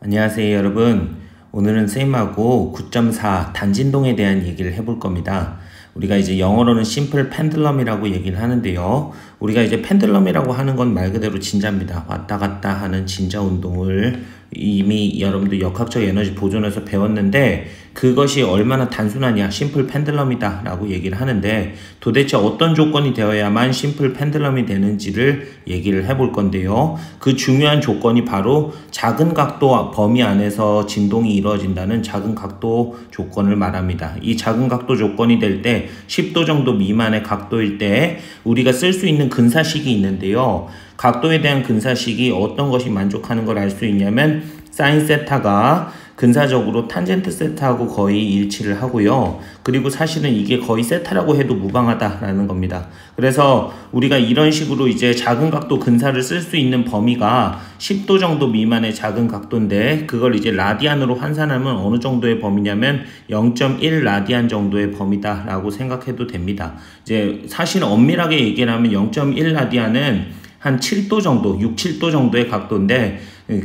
안녕하세요 여러분. 오늘은 쌤하고 9.4 단진동에 대한 얘기를 해볼 겁니다. 우리가 이제 영어로는 심플 펜들럼이라고 얘기를 하는데요. 우리가 이제 펜들럼이라고 하는 건 말 그대로 진자입니다. 왔다 갔다 하는 진자 운동을 이미 여러분들 역학적 에너지 보존에서 배웠는데 그것이 얼마나 단순하냐, 심플 펜들럼이다 라고 얘기를 하는데 도대체 어떤 조건이 되어야만 심플 펜들럼이 되는지를 얘기를 해볼 건데요. 그 중요한 조건이 바로 작은 각도 범위 안에서 진동이 이루어진다는 작은 각도 조건을 말합니다. 이 작은 각도 조건이 될 때 10도 정도 미만의 각도일 때 우리가 쓸 수 있는 근사식이 있는데요. 각도에 대한 근사식이 어떤 것이 만족하는 걸 알 수 있냐면 사인 세타가 근사적으로 탄젠트 세타하고 거의 일치를 하고요. 그리고 사실은 이게 거의 세타라고 해도 무방하다라는 겁니다. 그래서 우리가 이런 식으로 이제 작은 각도 근사를 쓸 수 있는 범위가 10도 정도 미만의 작은 각도인데 그걸 이제 라디안으로 환산하면 어느 정도의 범위냐면 0.1 라디안 정도의 범위다라고 생각해도 됩니다. 이제 사실 엄밀하게 얘기를 하면 0.1 라디안은 한 7도 정도, 6, 7도 정도의 각도인데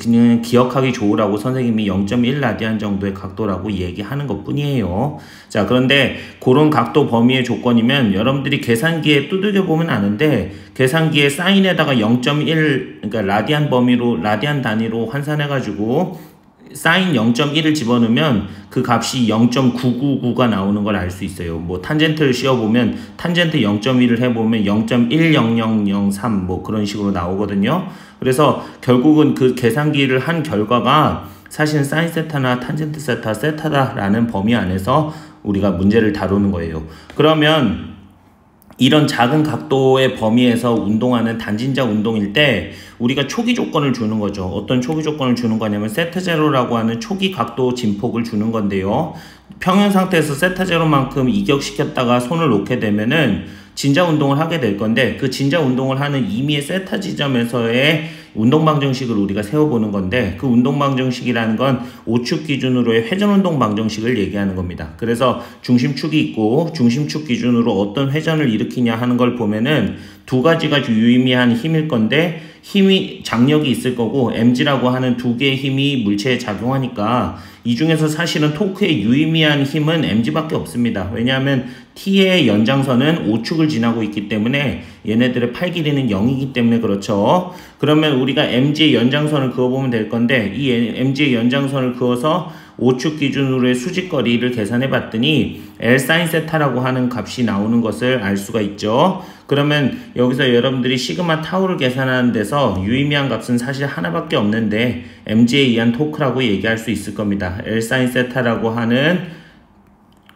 그냥 기억하기 좋으라고 선생님이 0.1 라디안 정도의 각도라고 얘기하는 것 뿐이에요. 자, 그런데 그런 각도 범위의 조건이면 여러분들이 계산기에 두들겨 보면 아는데 계산기에 사인에다가 0.1 그러니까 라디안 범위로 라디안 단위로 환산해 가지고 사인 0.1을 집어넣으면 그 값이 0.999가 나오는 걸 알 수 있어요. 뭐 탄젠트를 씌워보면 탄젠트 0.1을 해보면 0.10003 뭐 그런 식으로 나오거든요. 그래서 결국은 그 계산기를 한 결과가 사실은 사인 세타나 탄젠트 세타, 세타다라는 범위 안에서 우리가 문제를 다루는 거예요. 그러면 이런 작은 각도의 범위에서 운동하는 단진자 운동일 때 우리가 초기 조건을 주는 거죠. 어떤 초기 조건을 주는 거냐면 세타 제로라고 하는 초기 각도 진폭을 주는 건데요. 평형 상태에서 세타 제로만큼 이격시켰다가 손을 놓게 되면은 진자 운동을 하게 될 건데 그 진자 운동을 하는 임의의 세타 지점에서의 운동 방정식을 우리가 세워보는 건데 그 운동 방정식이라는 건 오축 기준으로의 회전 운동 방정식을 얘기하는 겁니다. 그래서 중심축이 있고 중심축 기준으로 어떤 회전을 일으키냐 하는 걸 보면은 두 가지가 유의미한 힘일 건데 힘이 장력이 있을 거고 mg라고 하는 두 개의 힘이 물체에 작용하니까 이 중에서 사실은 토크의 유의미한 힘은 mg밖에 없습니다. 왜냐하면 t의 연장선은 O축을 지나고 있기 때문에 얘네들의 팔 길이는 0이기 때문에 그렇죠. 그러면 우리가 mg의 연장선을 그어보면 될 건데 이 mg의 연장선을 그어서 O축 기준으로의 수직거리를 계산해 봤더니 L 사인 세타라고 하는 값이 나오는 것을 알 수가 있죠. 그러면 여기서 여러분들이 시그마 타우를 계산하는 데서 유의미한 값은 사실 하나밖에 없는데 mg에 의한 토크라고 얘기할 수 있을 겁니다. L 사인 세타라고 하는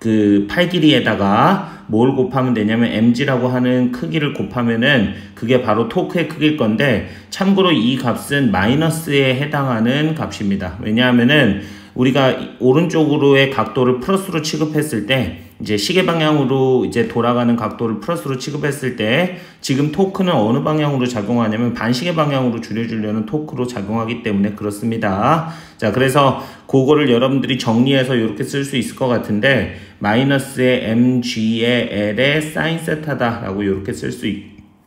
그 팔 길이에다가 뭘 곱하면 되냐면 mg라고 하는 크기를 곱하면은 그게 바로 토크의 크기일 건데 참고로 이 값은 마이너스에 해당하는 값입니다. 왜냐하면은 우리가 오른쪽으로의 각도를 플러스로 취급했을 때 이제 시계 방향으로 이제 돌아가는 각도를 플러스로 취급했을 때 지금 토크는 어느 방향으로 작용하냐면 반시계 방향으로 줄여주려는 토크로 작용하기 때문에 그렇습니다. 자, 그래서 그거를 여러분들이 정리해서 이렇게 쓸 수 있을 것 같은데 마이너스의 mg의 l의 사인 세타다 라고 이렇게 쓸 수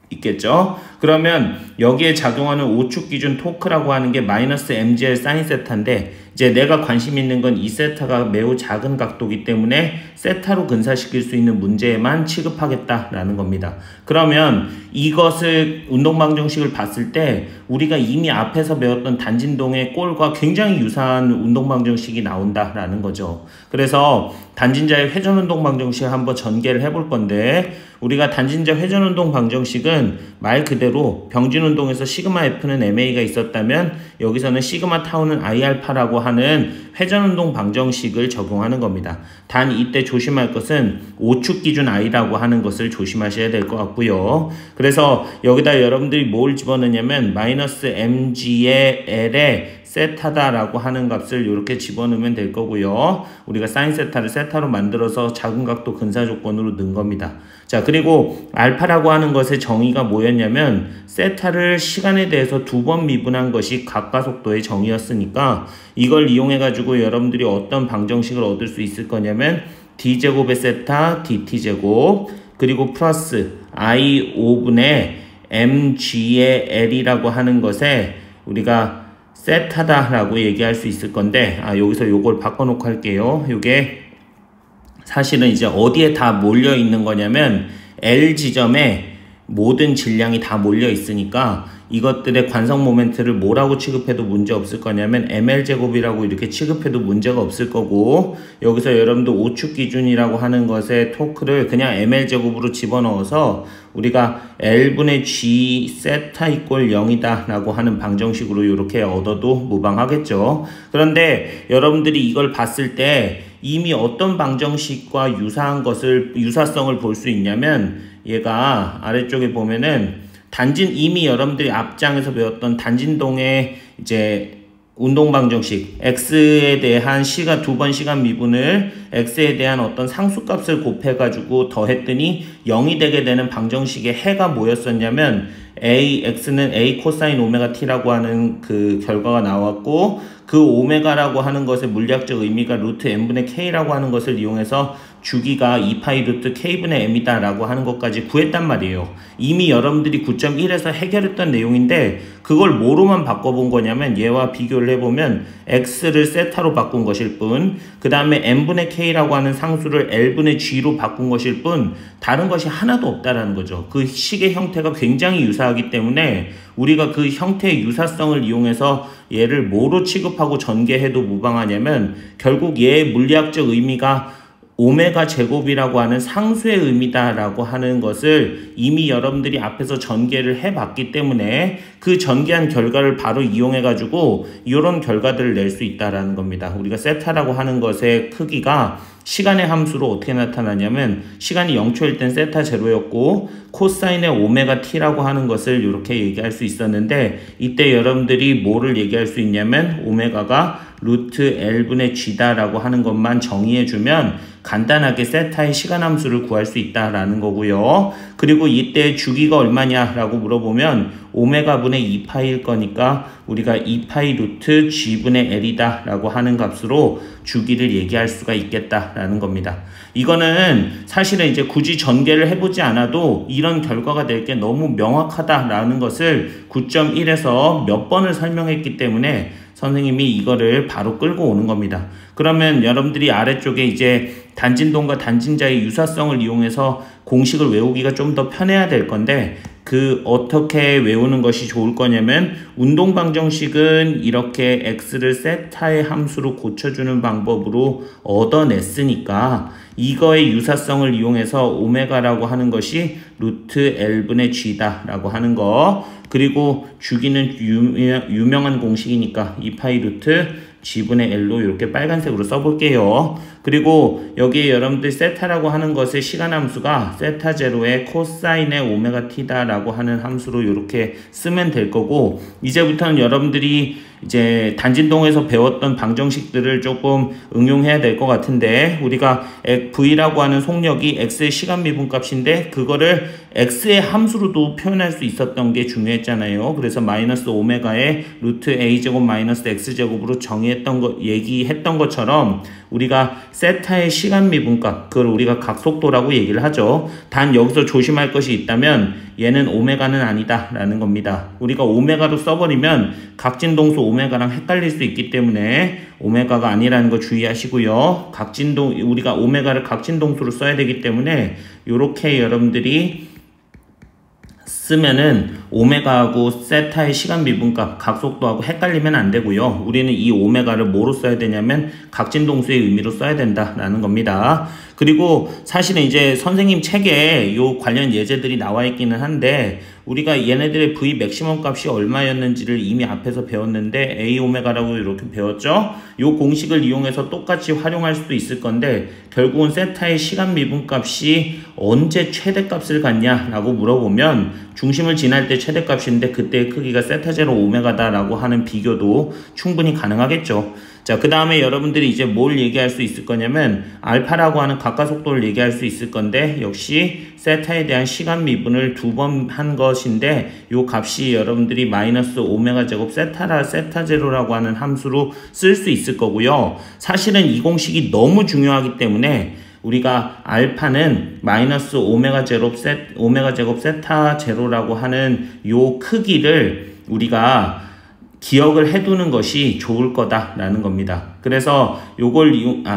있겠죠. 그러면 여기에 작용하는 오축 기준 토크라고 하는 게 마이너스 mgl 사인 세타인데 이제 내가 관심 있는 건 이 세타가 매우 작은 각도이기 때문에 세타로 근사시킬 수 있는 문제에만 취급하겠다라는 겁니다. 그러면 이것을 운동 방정식을 봤을 때 우리가 이미 앞에서 배웠던 단진동의 꼴과 굉장히 유사한 운동 방정식이 나온다라는 거죠. 그래서 단진자의 회전 운동 방정식을 한번 전개를 해볼 건데 우리가 단진자 회전 운동 방정식은 말 그대로 병진 운동에서 시그마 F는 MA가 있었다면 여기서는 시그마 타우는 I알파라고 하는 회전 운동 방정식을 적용하는 겁니다. 단 이때 조심할 것은 오축 기준 I라고 하는 것을 조심하셔야 될 것 같고요. 그래서 여기다 여러분들이 뭘 집어넣냐면 마이너스 mg의 l의 세타다라고 하는 값을 이렇게 집어넣으면 될 거고요. 우리가 사인 세타를 세타로 만들어서 작은 각도 근사 조건으로 넣은 겁니다. 자, 그리고 알파라고 하는 것의 정의가 뭐였냐면 세타를 시간에 대해서 두 번 미분한 것이 각가속도의 정의였으니까 이걸 이용해 가지고 여러분들이 어떤 방정식을 얻을 수 있을 거냐면 d제곱의 세타 dt제곱 그리고 플러스 i 5분의 mg의 l이라고 하는 것에 우리가 세타다라고 얘기할 수 있을 건데, 여기서 요걸 바꿔놓고 할게요. 요게 사실은 이제 어디에 다 몰려 있는 거냐면 L 지점에 모든 질량이 다 몰려 있으니까 이것들의 관성 모멘트를 뭐라고 취급해도 문제 없을 거냐면 ml제곱이라고 이렇게 취급해도 문제가 없을 거고, 여기서 여러분들 오축 기준이라고 하는 것의 토크를 그냥 ml제곱으로 집어넣어서 우리가 L분의 G 세타 이꼴 0이다 라고 하는 방정식으로 이렇게 얻어도 무방하겠죠. 그런데 여러분들이 이걸 봤을 때 이미 어떤 방정식과 유사성을 볼 수 있냐면, 얘가 아래쪽에 보면은 이미 여러분들이 앞장에서 배웠던 단진동의 이제 운동 방정식, x에 대한 C가 2번 시간 미분을 x에 대한 어떤 상수값을 곱해가지고 더했더니 0이 되게 되는 방정식의 해가 뭐였었냐면 x는 a 코사인 오메가 t라고 하는 그 결과가 나왔고, 그 오메가라고 하는 것의 물리학적 의미가 루트 n분의 k라고 하는 것을 이용해서 주기가 2파이 루트 k분의 m이다 라고 하는 것까지 구했단 말이에요. 이미 여러분들이 9.1에서 해결했던 내용인데 그걸 뭐로만 바꿔본 거냐면 얘와 비교를 해보면 x를 세타로 바꾼 것일 뿐, 그 다음에 n분의 k라고 하는 상수를 l분의 g로 바꾼 것일 뿐 다른 것이 하나도 없다라는 거죠. 그 식의 형태가 굉장히 유사하기 때문에 우리가 그 형태의 유사성을 이용해서 얘를 뭐로 취급하고 전개해도 무방하냐면 결국 얘의 물리학적 의미가 오메가 제곱이라고 하는 상수의 의미다라고 하는 것을 이미 여러분들이 앞에서 전개를 해봤기 때문에 그 전개한 결과를 바로 이용해가지고 이런 결과들을 낼 수 있다라는 겁니다. 우리가 세타라고 하는 것의 크기가 시간의 함수로 어떻게 나타나냐면 시간이 0초일 땐 세타 제로였고 코사인의 오메가 t라고 하는 것을 이렇게 얘기할 수 있었는데, 이때 여러분들이 뭐를 얘기할 수 있냐면 오메가가 루트 L분의 G다라고 하는 것만 정의해주면 간단하게 세타의 시간 함수를 구할 수 있다라는 거고요. 그리고 이때 주기가 얼마냐라고 물어보면 오메가분의 2파이일 거니까 우리가 2파이 루트 G분의 L이다 라고 하는 값으로 주기를 얘기할 수가 있겠다라는 겁니다. 이거는 사실은 이제 굳이 전개를 해보지 않아도 이런 결과가 될 게 너무 명확하다라는 것을 9.1에서 몇 번을 설명했기 때문에 선생님이 이거를 바로 끌고 오는 겁니다. 그러면 여러분들이 아래쪽에 이제 단진동과 단진자의 유사성을 이용해서 공식을 외우기가 좀 더 편해야 될 건데, 그 어떻게 외우는 것이 좋을 거냐면 운동 방정식은 이렇게 x를 세타의 함수로 고쳐주는 방법으로 얻어냈으니까 이거의 유사성을 이용해서 오메가라고 하는 것이 루트 L분의 G다 라고 하는 거, 그리고 주기는 유명한 공식이니까 2파이 루트 G분의 L로 이렇게 빨간색으로 써볼게요. 그리고 여기에 여러분들 세타라고 하는 것의 시간 함수가 세타 제로의 코사인의 오메가 t다 라고 하는 함수로 이렇게 쓰면 될 거고, 이제부터는 여러분들이 이제 단진동에서 배웠던 방정식들을 조금 응용해야 될 것 같은데, 우리가 V라고 하는 속력이 X의 시간 미분 값인데 그거를 X의 함수로도 표현할 수 있었던 게 중요했잖아요. 그래서 마이너스 오메가의 루트 A제곱 마이너스 X제곱으로 얘기했던 것처럼 우리가 세타의 시간 미분값, 그걸 우리가 각속도라고 얘기를 하죠. 단 여기서 조심할 것이 있다면 얘는 오메가는 아니다 라는 겁니다. 우리가 오메가로 써버리면 각진동수 오메가랑 헷갈릴 수 있기 때문에 오메가가 아니라는 거 주의하시고요. 우리가 오메가를 각진동수로 써야 되기 때문에 이렇게 여러분들이 쓰면은 오메가하고 세타의 시간 미분값, 각속도하고 헷갈리면 안 되고요. 우리는 이 오메가를 뭐로 써야 되냐면 각진동수의 의미로 써야 된다라는 겁니다. 그리고 사실은 이제 선생님 책에 요 관련 예제들이 나와 있기는 한데 우리가 얘네들의 V 맥시멈 값이 얼마였는지를 이미 앞에서 배웠는데 A 오메가라고 이렇게 배웠죠. 요 공식을 이용해서 똑같이 활용할 수도 있을 건데 결국은 세타의 시간 미분 값이 언제 최대값을 갖냐라고 물어보면 중심을 지날 때 최대값인데 그때의 크기가 세타 제로 오메가다라고 하는 비교도 충분히 가능하겠죠. 자, 그 다음에 여러분들이 이제 뭘 얘기할 수 있을 거냐면 알파라고 하는 가까속도를 얘기할 수 있을 건데 역시 세타에 대한 시간 미분을 2번 한 것인데 요 값이 여러분들이 마이너스 오메가 제곱 세타 제로라고 하는 함수로 쓸 수 있을 거고요. 사실은 이 공식이 너무 중요하기 때문에 우리가 알파는 마이너스 오메가 제곱 세타 제로라고 하는 요 크기를 우리가 기억을 해두는 것이 좋을 거다라는 겁니다. 그래서 요걸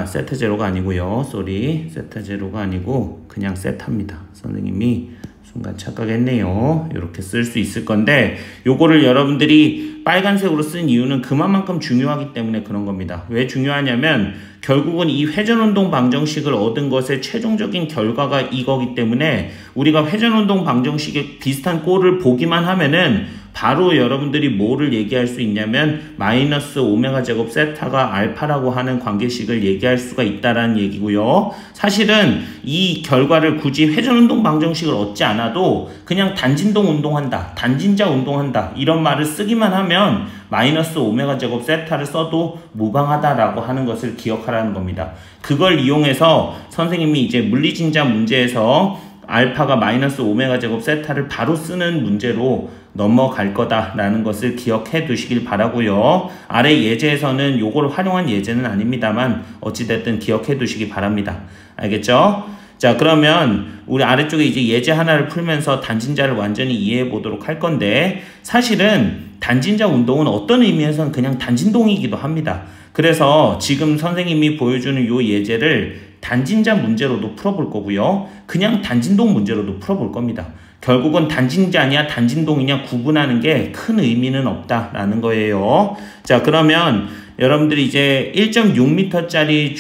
세타 제로가 아니고요. 세타 제로가 아니고 그냥 세타입니다. 선생님이 순간 착각했네요. 이렇게 쓸 수 있을 건데 요거를 여러분들이 빨간색으로 쓴 이유는 그만큼 중요하기 때문에 그런 겁니다. 왜 중요하냐면 결국은 이 회전운동 방정식을 얻은 것의 최종적인 결과가 이거기 때문에 우리가 회전운동 방정식의 비슷한 꼴을 보기만 하면은 바로 여러분들이 뭐를 얘기할 수 있냐면 마이너스 오메가 제곱 세타가 알파라고 하는 관계식을 얘기할 수가 있다라는 얘기고요. 사실은 이 결과를 굳이 회전운동 방정식을 얻지 않아도 그냥 단진동 운동한다, 단진자 운동한다 이런 말을 쓰기만 하면 마이너스 오메가 제곱 세타를 써도 무방하다라고 하는 것을 기억하라는 겁니다. 그걸 이용해서 선생님이 이제 물리진자 문제에서 알파가 마이너스 오메가 제곱 세타를 바로 쓰는 문제로 넘어갈 거다라는 것을 기억해 두시길 바라고요. 아래 예제에서는 요걸 활용한 예제는 아닙니다만 어찌됐든 기억해 두시기 바랍니다. 알겠죠? 자, 그러면 우리 아래쪽에 이제 예제 하나를 풀면서 단진자를 완전히 이해해 보도록 할 건데 사실은 단진자 운동은 어떤 의미에서는 그냥 단진동이기도 합니다. 그래서 지금 선생님이 보여주는 요 예제를 단진자 문제로도 풀어볼 거고요. 그냥 단진동 문제로도 풀어볼 겁니다. 결국은 단진자냐 단진동이냐 구분하는 게 큰 의미는 없다라는 거예요. 자, 그러면 여러분들이 이제 1.6m짜리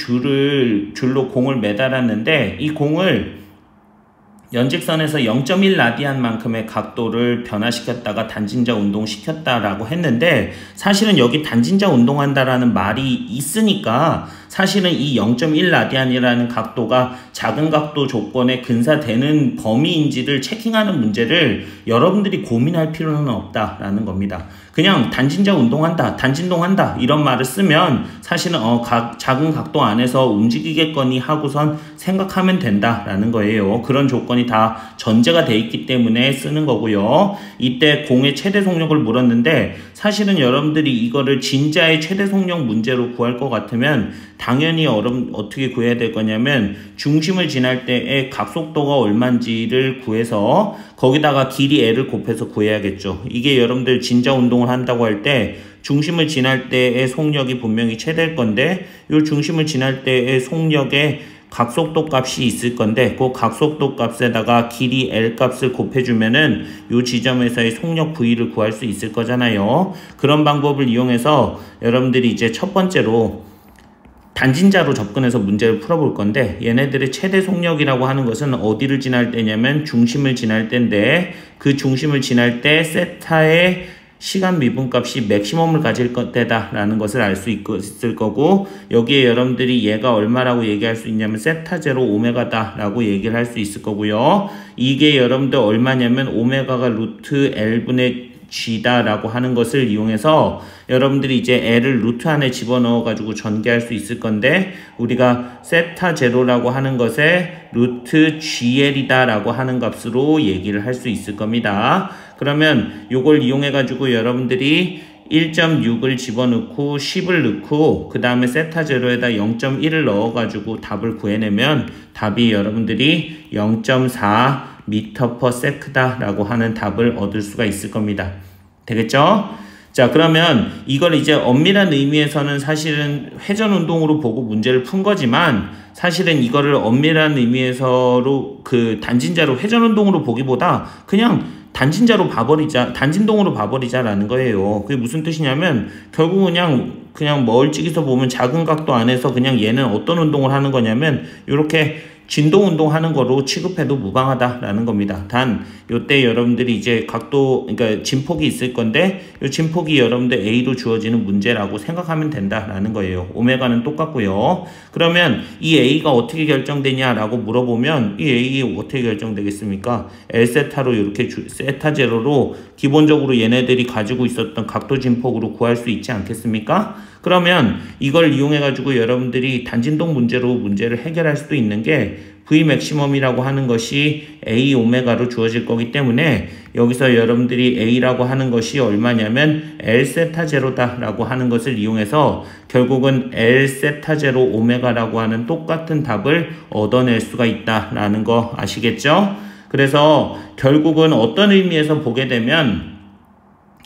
줄로 공을 매달았는데 이 공을 연직선에서 0.1 라디안만큼의 각도를 변화시켰다가 단진자 운동 시켰다라고 했는데 사실은 여기 단진자 운동한다라는 말이 있으니까 사실은 이 0.1 라디안이라는 각도가 작은 각도 조건에 근사되는 범위인지를 체킹하는 문제를 여러분들이 고민할 필요는 없다라는 겁니다. 그냥 단진자 운동한다, 단진동한다 이런 말을 쓰면 사실은 작은 각도 안에서 움직이겠거니 하고선 생각하면 된다라는 거예요. 그런 조건이 다 전제가 돼 있기 때문에 쓰는 거고요. 이때 공의 최대 속력을 물었는데 사실은 여러분들이 이거를 진자의 최대 속력 문제로 구할 것 같으면 당연히 어떻게 구해야 될 거냐면 중심을 지날 때의 각속도가 얼마인지를 구해서 거기다가 길이 L을 곱해서 구해야겠죠. 이게 여러분들 진자 운동을 한다고 할 때 중심을 지날 때의 속력이 분명히 최대일 건데 이 중심을 지날 때의 속력의 각속도 값이 있을 건데 그 각속도 값에다가 길이 L 값을 곱해주면은 이 지점에서의 속력 V를 구할 수 있을 거잖아요. 그런 방법을 이용해서 여러분들이 이제 첫 번째로 단진자로 접근해서 문제를 풀어볼 건데 얘네들의 최대 속력이라고 하는 것은 어디를 지날 때냐면 중심을 지날 때인데 그 중심을 지날 때 세타의 시간 미분값이 맥시멈을 가질 때다라는 것을 알 수 있을 거고 여기에 여러분들이 얘가 얼마라고 얘기할 수 있냐면 세타 제로 오메가다라고 얘기를 할 수 있을 거고요. 이게 여러분들 얼마냐면 오메가가 루트 L분의 G다라고 하는 것을 이용해서 여러분들이 이제 L을 루트 안에 집어넣어 가지고 전개할 수 있을 건데 우리가 세타 제로라고 하는 것에 루트 GL이다 라고 하는 값으로 얘기를 할 수 있을 겁니다. 그러면 요걸 이용해 가지고 여러분들이 1.6을 집어넣고 10을 넣고 그 다음에 세타 제로에다 0.1을 넣어 가지고 답을 구해내면 답이 여러분들이 0.4 m/s 라고 하는 답을 얻을 수가 있을 겁니다. 되겠죠? 자, 그러면 이걸 이제 엄밀한 의미에서는 사실은 회전 운동으로 보고 문제를 푼 거지만 사실은 이거를 엄밀한 의미에서로 그 단진자로 회전 운동으로 보기보다 그냥 단진자로 봐버리자, 단진동으로 봐버리자라는 거예요. 그게 무슨 뜻이냐면 결국 그냥 멀찍이서 보면 작은 각도 안에서 그냥 얘는 어떤 운동을 하는 거냐면 이렇게 진동 운동하는 거로 취급해도 무방하다라는 겁니다. 단 요때 여러분들이 이제 각도 그러니까 진폭이 있을 건데 요 진폭이 여러분들 A로 주어지는 문제라고 생각하면 된다라는 거예요. 오메가는 똑같고요. 그러면 이 A가 어떻게 결정되냐라고 물어보면 이 A 어떻게 결정되겠습니까? L세타로 이렇게 세타 제로로 기본적으로 얘네들이 가지고 있었던 각도 진폭으로 구할 수 있지 않겠습니까? 그러면 이걸 이용해 가지고 여러분들이 단진동 문제로 문제를 해결할 수도 있는 게 V 맥시멈이라고 하는 것이 A 오메가로 주어질 거기 때문에 여기서 여러분들이 A라고 하는 것이 얼마냐면 L 세타 제로다라고 하는 것을 이용해서 결국은 L 세타 제로 오메가라고 하는 똑같은 답을 얻어낼 수가 있다라는 거 아시겠죠? 그래서 결국은 어떤 의미에서 보게 되면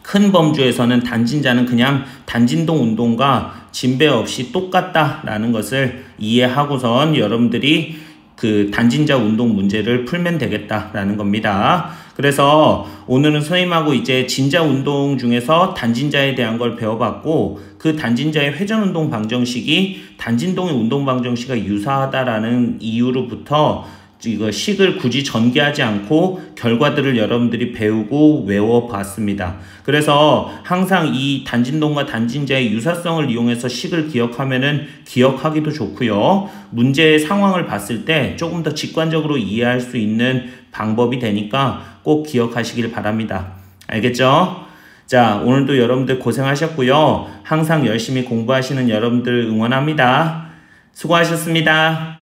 큰 범주에서는 단진자는 그냥 단진동 운동과 진배 없이 똑같다라는 것을 이해하고선 여러분들이 그 단진자 운동 문제를 풀면 되겠다라는 겁니다. 그래서 오늘은 선생님하고 이제 진자 운동 중에서 단진자에 대한 걸 배워봤고, 그 단진자의 회전 운동 방정식이 단진동의 운동 방정식과 유사하다라는 이유로부터 이거 식을 굳이 전개하지 않고 결과들을 여러분들이 배우고 외워봤습니다. 그래서 항상 이 단진동과 단진자의 유사성을 이용해서 식을 기억하면은 기억하기도 좋고요. 문제의 상황을 봤을 때 조금 더 직관적으로 이해할 수 있는 방법이 되니까 꼭 기억하시길 바랍니다. 알겠죠? 자, 오늘도 여러분들 고생하셨고요. 항상 열심히 공부하시는 여러분들 응원합니다. 수고하셨습니다.